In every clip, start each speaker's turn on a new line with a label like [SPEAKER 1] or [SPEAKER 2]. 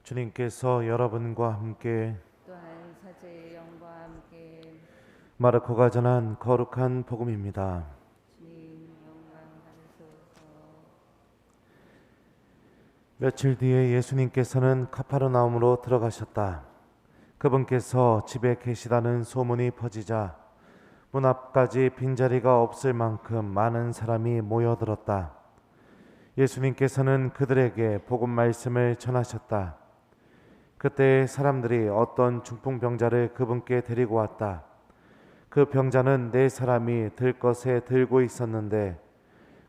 [SPEAKER 1] 주님께서 여러분과 함께
[SPEAKER 2] 또한 사제의 영과 함께
[SPEAKER 1] 마르코가 전한 거룩한 복음입니다.
[SPEAKER 2] 주님 영광 받으소서.
[SPEAKER 1] 며칠 뒤에 예수님께서는 카파르나움으로 들어가셨다. 그분께서 집에 계시다는 소문이 퍼지자 문 앞까지 빈자리가 없을 만큼 많은 사람이 모여들었다. 예수님께서는 그들에게 복음 말씀을 전하셨다. 그때 사람들이 어떤 중풍병자를 그분께 데리고 왔다. 그 병자는 4사람이 들 것에 들고 있었는데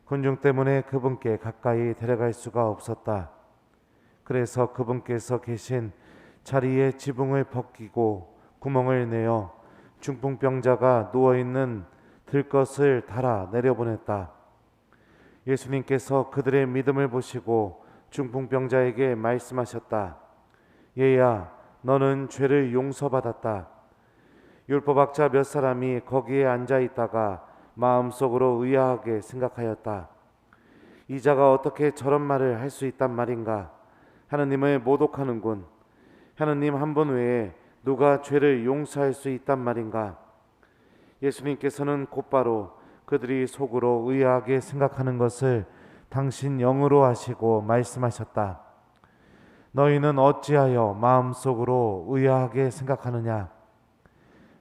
[SPEAKER 1] 군중 때문에 그분께 가까이 데려갈 수가 없었다. 그래서 그분께서 계신 자리에 지붕을 벗기고 구멍을 내어 중풍병자가 누워있는 들것을 달아 내려보냈다. 예수님께서 그들의 믿음을 보시고 중풍병자에게 말씀하셨다. 얘야, 너는 죄를 용서받았다. 율법학자 몇 사람이 거기에 앉아 있다가 마음속으로 의아하게 생각하였다. 이 자가 어떻게 저런 말을 할 수 있단 말인가? 하느님을 모독하는군. 하느님 한 분 외에 누가 죄를 용서할 수 있단 말인가? 예수님께서는 곧바로 그들이 속으로 의아하게 생각하는 것을 당신 영으로 아시고 말씀하셨다. 너희는 어찌하여 마음속으로 의아하게 생각하느냐?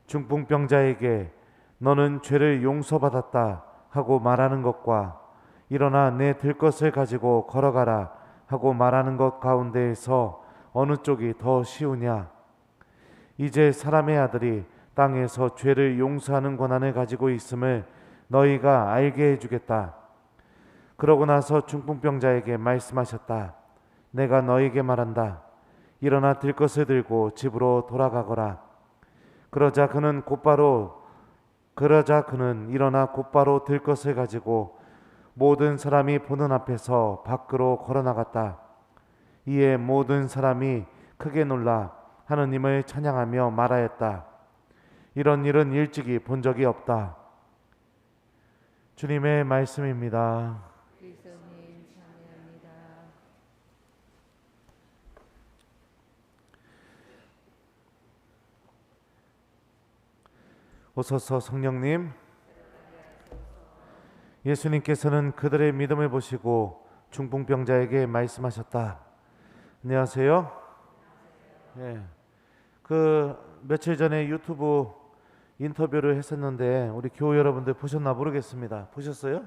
[SPEAKER 1] 중풍병자에게 너는 죄를 용서받았다 하고 말하는 것과 일어나 내 들것을 가지고 걸어가라 하고 말하는 것 가운데에서 어느 쪽이 더 쉬우냐? 이제 사람의 아들이 땅에서 죄를 용서하는 권한을 가지고 있음을 너희가 알게 해주겠다. 그러고 나서 중풍병자에게 말씀하셨다. 내가 너에게 말한다. 일어나 들것을 들고 집으로 돌아가거라. 그러자 그는 일어나 곧바로 들것을 가지고 모든 사람이 보는 앞에서 밖으로 걸어나갔다. 이에 모든 사람이 크게 놀라 하느님을 찬양하며 말하였다. 이런 일은 일찍이 본 적이 없다. 주님의 말씀입니다.
[SPEAKER 2] 그리스도님 찬양합니다.
[SPEAKER 1] 오소서 성령님. 예수님께서는 그들의 믿음을 보시고 중풍병자에게 말씀하셨다. 안녕하세요. 네. 며칠 전에 유튜브 인터뷰를 했었는데 우리 교우 여러분들 보셨나 모르겠습니다. 보셨어요?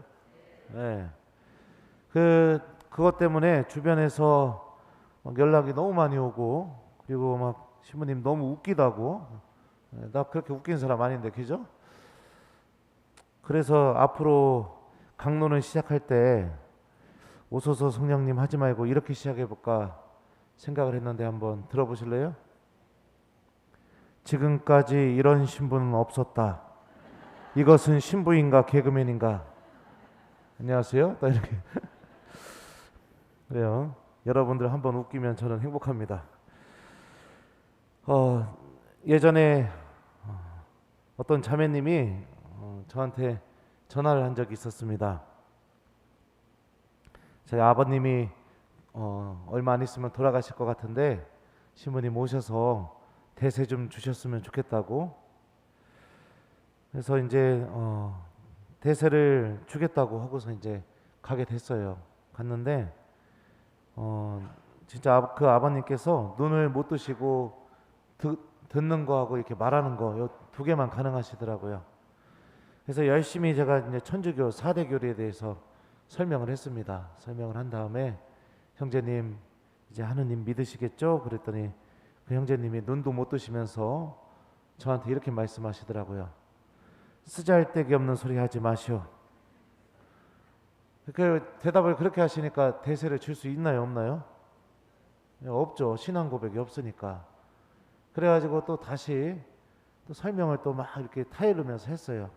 [SPEAKER 1] 네. 그것 때문에 주변에서 막 연락이 너무 많이 오고, 그리고 막 신부님 너무 웃기다고. 나 그렇게 웃긴 사람 아닌데, 그죠? 그래서 앞으로 강론을 시작할 때 오소서 성령님 하지 말고 이렇게 시작해 볼까 생각을 했는데 한번 들어보실래요? 지금까지 이런 신부는 없었다. 이것은 신부인가 개그맨인가? 안녕하세요. 딱 이렇게. 그래요. 여러분들 한번 웃기면 저는 행복합니다. 예전에 어떤 자매님이 저한테 전화를 한 적이 있었습니다. 저희 아버님이 얼마 안 있으면 돌아가실 것 같은데 신부님 오셔서 대세 좀 주셨으면 좋겠다고. 그래서 이제 대세를 주겠다고 하고서 이제 가게 됐어요. 갔는데 진짜 그 아버님께서 눈을 못 뜨시고 듣는 거하고 이렇게 말하는 거 요 두 개만 가능하시더라고요. 그래서 열심히 제가 이제 천주교 4대 교리에 대해서 설명을 했습니다. 설명을 한 다음에 형제님 이제 하느님 믿으시겠죠? 그랬더니 그 형제님이 눈도 못 뜨시면서 저한테 이렇게 말씀하시더라고요. 쓰잘데기 없는 소리 하지 마시오. 그 대답을 그렇게 하시니까 대세를 줄 수 있나요, 없나요? 없죠. 신앙 고백이 없으니까. 그래가지고 또 다시 또 설명을 또 막 이렇게 타이르면서 했어요.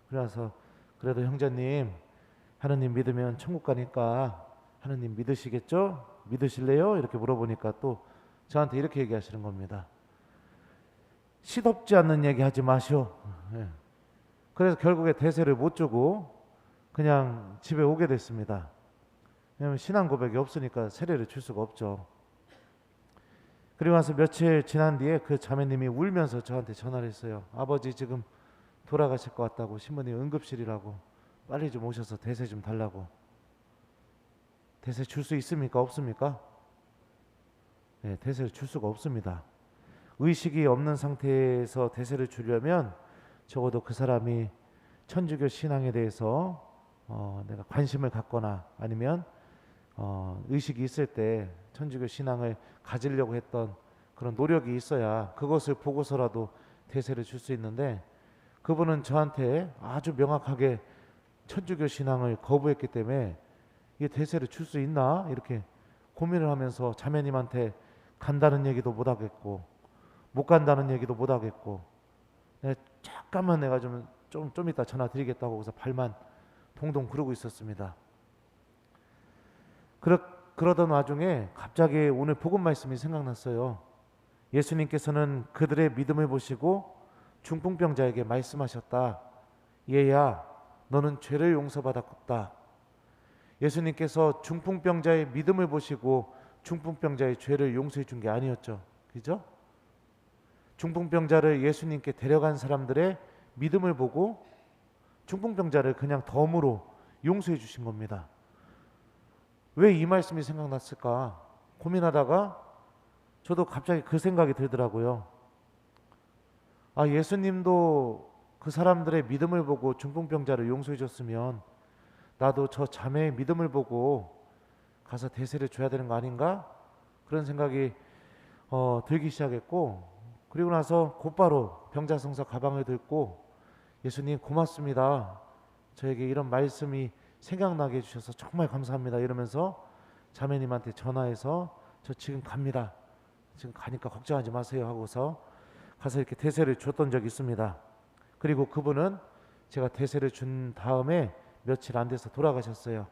[SPEAKER 1] 그래서 그래도 형제님 하느님 믿으면 천국 가니까 하느님 믿으시겠죠? 믿으실래요? 이렇게 물어보니까 또 저한테 이렇게 얘기하시는 겁니다. 시덥지 않는 얘기 하지 마시오. 예. 그래서 결국에 대세를 못 주고 그냥 집에 오게 됐습니다. 왜냐하면 신앙 고백이 없으니까 세례를 줄 수가 없죠. 그리고 나서 며칠 지난 뒤에 그 자매님이 울면서 저한테 전화를 했어요. 아버지 지금 돌아가실 것 같다고, 신부님 응급실이라고, 빨리 좀 오셔서 대세 좀 달라고. 대세 줄 수 있습니까? 없습니까? 네, 대세를 줄 수가 없습니다. 의식이 없는 상태에서 대세를 주려면 적어도 그 사람이 천주교 신앙에 대해서 내가 관심을 갖거나 아니면 의식이 있을 때 천주교 신앙을 가지려고 했던 그런 노력이 있어야 그것을 보고서라도 대세를 줄 수 있는데, 그분은 저한테 아주 명확하게 천주교 신앙을 거부했기 때문에 이게 대세를 줄 수 있나 이렇게 고민을 하면서 자매님한테 간다는 얘기도 못 하겠고 못 간다는 얘기도 못 하겠고, 잠깐만 내가 좀 이따 전화 드리겠다고 해서 발만 동동 구르고 있었습니다. 그러던 와중에 갑자기 오늘 복음 말씀이 생각났어요. 예수님께서는 그들의 믿음을 보시고 중풍병자에게 말씀하셨다. 얘야, 너는 죄를 용서받았다. 예수님께서 중풍병자의 믿음을 보시고 중풍병자의 죄를 용서해 준 게 아니었죠. 그죠? 중풍병자를 예수님께 데려간 사람들의 믿음을 보고 중풍병자를 그냥 덤으로 용서해 주신 겁니다. 왜 이 말씀이 생각났을까 고민하다가 저도 갑자기 그 생각이 들더라고요. 아, 예수님도 그 사람들의 믿음을 보고 중풍병자를 용서해 줬으면 나도 저 자매의 믿음을 보고 가서 대세를 줘야 되는 거 아닌가? 그런 생각이 들기 시작했고, 그리고 나서 곧바로 병자성서 가방을 들고 예수님 고맙습니다. 저에게 이런 말씀이 생각나게 해주셔서 정말 감사합니다. 이러면서 자매님한테 전화해서 저 지금 갑니다. 지금 가니까 걱정하지 마세요 하고서 가서 이렇게 대세를 줬던 적이 있습니다. 그리고 그분은 제가 대세를 준 다음에 며칠 안 돼서 돌아가셨어요.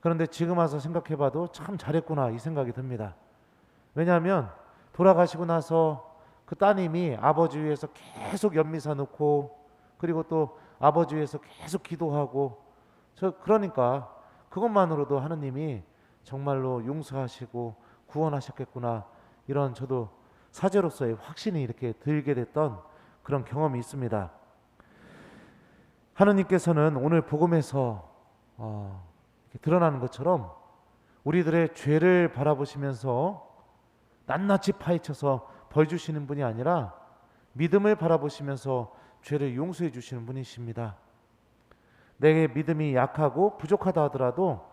[SPEAKER 1] 그런데 지금 와서 생각해봐도 참 잘했구나 이 생각이 듭니다. 왜냐하면 돌아가시고 나서 그 따님이 아버지 위해서 계속 연미사 넣고, 그리고 또 아버지 위해서 계속 기도하고, 그러니까 그것만으로도 하느님이 정말로 용서하시고 구원하셨겠구나, 이런 저도 사제로서의 확신이 이렇게 들게 됐던 그런 경험이 있습니다. 하느님께서는 오늘 복음에서 드러나는 것처럼 우리들의 죄를 바라보시면서 낱낱이 파헤쳐서 벌 주시는 분이 아니라 믿음을 바라보시면서 죄를 용서해 주시는 분이십니다. 내 믿음이 약하고 부족하다 하더라도,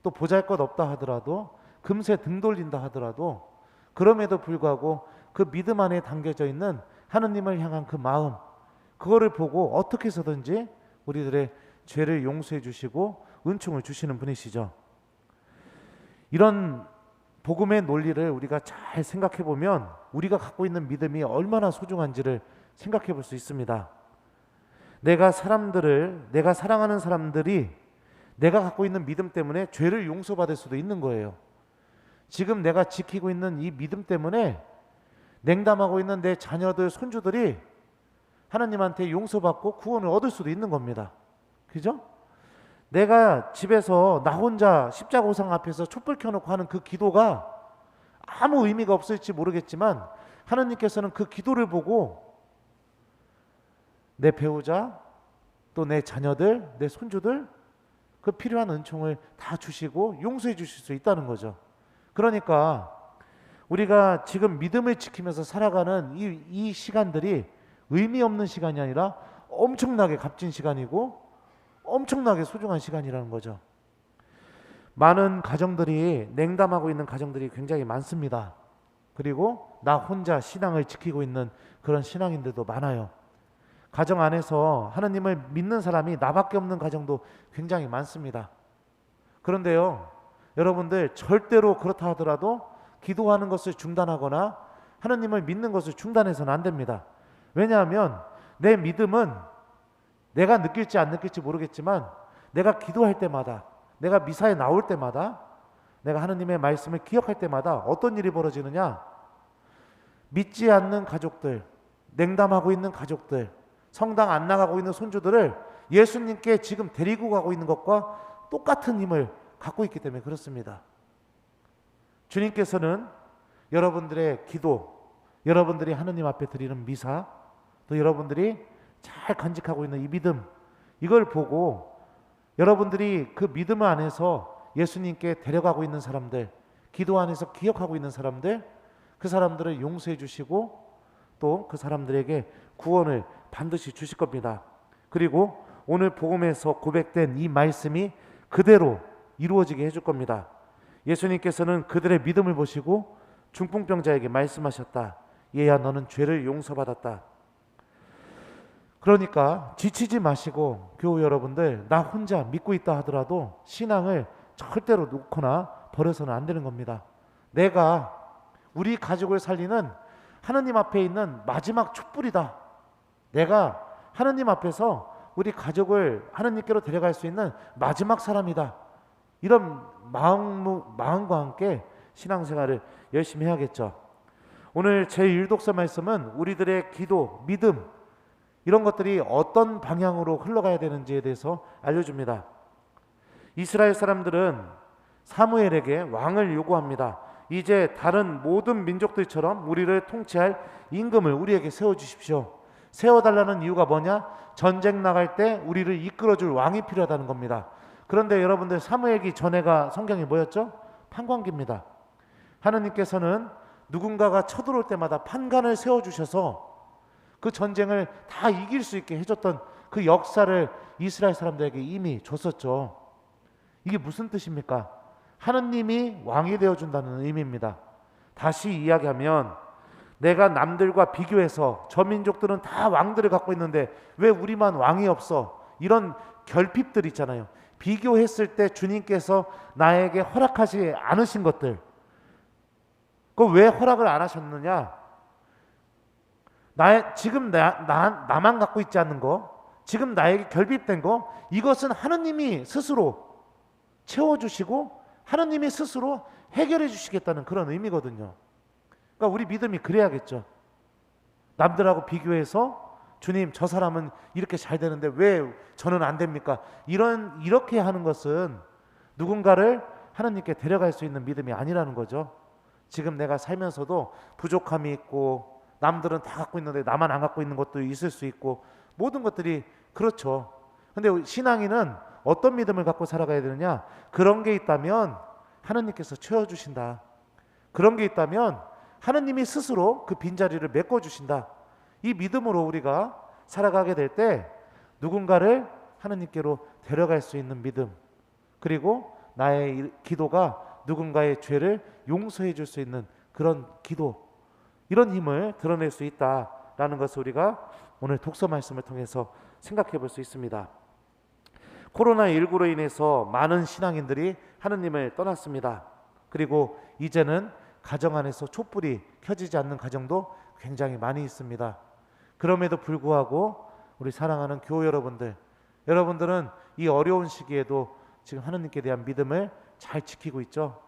[SPEAKER 1] 또 보잘것없다 하더라도, 금세 등 돌린다 하더라도, 그럼에도 불구하고 그 믿음 안에 담겨져 있는 하느님을 향한 그 마음, 그거를 보고 어떻게 해서든지 우리들의 죄를 용서해 주시고 은총을 주시는 분이시죠. 이런 복음의 논리를 우리가 잘 생각해 보면 우리가 갖고 있는 믿음이 얼마나 소중한지를 생각해 볼 수 있습니다. 내가 사랑하는 사람들이 내가 갖고 있는 믿음 때문에 죄를 용서받을 수도 있는 거예요. 지금 내가 지키고 있는 이 믿음 때문에 냉담하고 있는 내 자녀들, 손주들이 하나님한테 용서받고 구원을 얻을 수도 있는 겁니다. 그죠? 내가 집에서 나 혼자 십자가상 앞에서 촛불 켜놓고 하는 그 기도가 아무 의미가 없을지 모르겠지만 하나님께서는 그 기도를 보고 내 배우자, 또 내 자녀들, 내 손주들 그 필요한 은총을 다 주시고 용서해 주실 수 있다는 거죠. 그러니까 우리가 지금 믿음을 지키면서 살아가는 이 시간들이 의미 없는 시간이 아니라 엄청나게 값진 시간이고 엄청나게 소중한 시간이라는 거죠. 많은 가정들이 냉담하고 있는 가정들이 굉장히 많습니다. 그리고 나 혼자 신앙을 지키고 있는 그런 신앙인들도 많아요. 가정 안에서 하나님을 믿는 사람이 나밖에 없는 가정도 굉장히 많습니다. 그런데요, 여러분들 절대로 그렇다 하더라도 기도하는 것을 중단하거나 하나님을 믿는 것을 중단해서는 안 됩니다. 왜냐하면 내 믿음은 내가 느낄지 안 느낄지 모르겠지만 내가 기도할 때마다, 내가 미사에 나올 때마다, 내가 하나님의 말씀을 기억할 때마다 어떤 일이 벌어지느냐, 믿지 않는 가족들, 냉담하고 있는 가족들, 성당 안 나가고 있는 손주들을 예수님께 지금 데리고 가고 있는 것과 똑같은 힘을 갖고 있기 때문에 그렇습니다. 주님께서는 여러분들의 기도, 여러분들이 하느님 앞에 드리는 미사, 또 여러분들이 잘 간직하고 있는 이 믿음, 이걸 보고 여러분들이 그 믿음 안에서 예수님께 데려가고 있는 사람들, 기도 안에서 기억하고 있는 사람들, 그 사람들을 용서해 주시고 또 그 사람들에게 구원을 반드시 주실 겁니다. 그리고 오늘 복음에서 고백된 이 말씀이 그대로 이루어지게 해줄 겁니다. 예수님께서는 그들의 믿음을 보시고 중풍병자에게 말씀하셨다. 얘야, 너는 죄를 용서받았다. 그러니까 지치지 마시고 교우 여러분들, 나 혼자 믿고 있다 하더라도 신앙을 절대로 놓거나 버려서는 안 되는 겁니다. 내가 우리 가족을 살리는 하느님 앞에 있는 마지막 촛불이다. 내가 하느님 앞에서 우리 가족을 하느님께로 데려갈 수 있는 마지막 사람이다. 이런 마음과 함께 신앙생활을 열심히 해야겠죠. 오늘 제1독서 말씀은 우리들의 기도, 믿음, 이런 것들이 어떤 방향으로 흘러가야 되는지에 대해서 알려줍니다. 이스라엘 사람들은 사무엘에게 왕을 요구합니다. 이제 다른 모든 민족들처럼 우리를 통치할 임금을 우리에게 세워주십시오. 세워달라는 이유가 뭐냐? 전쟁 나갈 때 우리를 이끌어줄 왕이 필요하다는 겁니다. 그런데 여러분들, 사무엘기 전에가 성경이 뭐였죠? 판관기입니다. 하느님께서는 누군가가 쳐들어올 때마다 판관을 세워주셔서 그 전쟁을 다 이길 수 있게 해줬던 그 역사를 이스라엘 사람들에게 이미 줬었죠. 이게 무슨 뜻입니까? 하느님이 왕이 되어준다는 의미입니다. 다시 이야기하면 내가 남들과 비교해서 저 민족들은 다 왕들을 갖고 있는데 왜 우리만 왕이 없어? 이런 결핍들 있잖아요. 비교했을 때 주님께서 나에게 허락하지 않으신 것들, 그거 왜 허락을 안 하셨느냐? 지금 나만 갖고 있지 않는 거, 지금 나에게 결핍된 거, 이것은 하느님이 스스로 채워주시고 하느님이 스스로 해결해 주시겠다는 그런 의미거든요. 그러니까 우리 믿음이 그래야겠죠. 남들하고 비교해서 주님, 저 사람은 이렇게 잘 되는데 왜 저는 안 됩니까? 이렇게 하는 것은 누군가를 하느님께 데려갈 수 있는 믿음이 아니라는 거죠. 지금 내가 살면서도 부족함이 있고 남들은 다 갖고 있는데 나만 안 갖고 있는 것도 있을 수 있고 모든 것들이 그렇죠. 근데 신앙인은 어떤 믿음을 갖고 살아가야 되느냐? 그런 게 있다면 하느님께서 채워주신다. 그런 게 있다면 하느님이 스스로 그 빈자리를 메꿔주신다. 이 믿음으로 우리가 살아가게 될 때 누군가를 하느님께로 데려갈 수 있는 믿음, 그리고 나의 기도가 누군가의 죄를 용서해 줄 수 있는 그런 기도, 이런 힘을 드러낼 수 있다라는 것을 우리가 오늘 독서 말씀을 통해서 생각해 볼 수 있습니다. 코로나19로 인해서 많은 신앙인들이 하느님을 떠났습니다. 그리고 이제는 가정 안에서 촛불이 켜지지 않는 가정도 굉장히 많이 있습니다. 그럼에도 불구하고 우리 사랑하는 교우 여러분들은 이 어려운 시기에도 지금 하느님께 대한 믿음을 잘 지키고 있죠.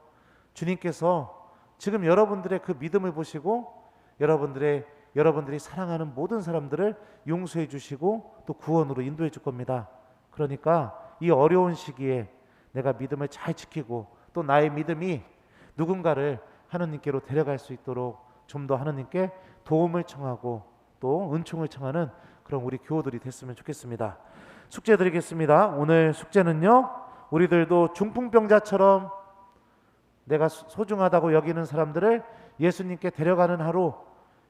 [SPEAKER 1] 주님께서 지금 여러분들의 그 믿음을 보시고 여러분들이 사랑하는 모든 사람들을 용서해 주시고 또 구원으로 인도해 줄 겁니다. 그러니까 이 어려운 시기에 내가 믿음을 잘 지키고 또 나의 믿음이 누군가를 하느님께로 데려갈 수 있도록 좀 더 하느님께 도움을 청하고 또 은총을 청하는 그런 우리 교우들이 됐으면 좋겠습니다. 숙제 드리겠습니다. 오늘 숙제는요, 우리들도 중풍병자처럼 내가 소중하다고 여기는 사람들을 예수님께 데려가는 하루,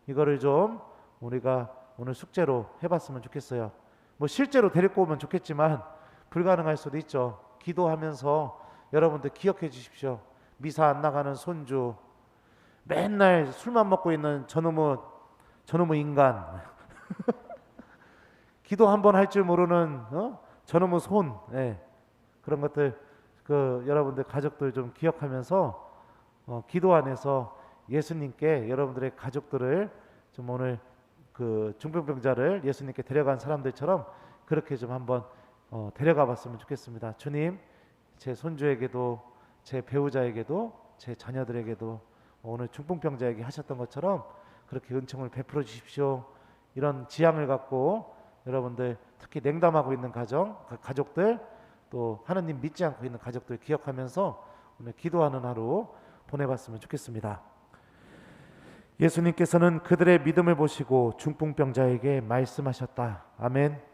[SPEAKER 1] 이거를 좀 우리가 오늘 숙제로 해봤으면 좋겠어요. 뭐 실제로 데리고 오면 좋겠지만 불가능할 수도 있죠. 기도하면서 여러분들 기억해 주십시오. 미사 안 나가는 손주, 맨날 술만 먹고 있는 저놈의 인간, 기도 한번 할 줄 모르는 저놈의 손, 그런 것들 여러분들 가족들 좀 기억하면서 기도 안에서 예수님께 여러분들의 가족들을 좀 오늘 그 중풍병자를 예수님께 데려간 사람들처럼 그렇게 좀 한번 데려가 봤으면 좋겠습니다. 주님, 제 손주에게도 제 배우자에게도 제 자녀들에게도 오늘 중풍병자에게 하셨던 것처럼 그렇게 은총을 베풀어 주십시오. 이런 지향을 갖고 여러분들, 특히 냉담하고 있는 가족들, 또 하느님 믿지 않고 있는 가족들 기억하면서 오늘 기도하는 하루 보내봤으면 좋겠습니다. 예수님께서는 그들의 믿음을 보시고 중풍병자에게 말씀하셨다. 아멘.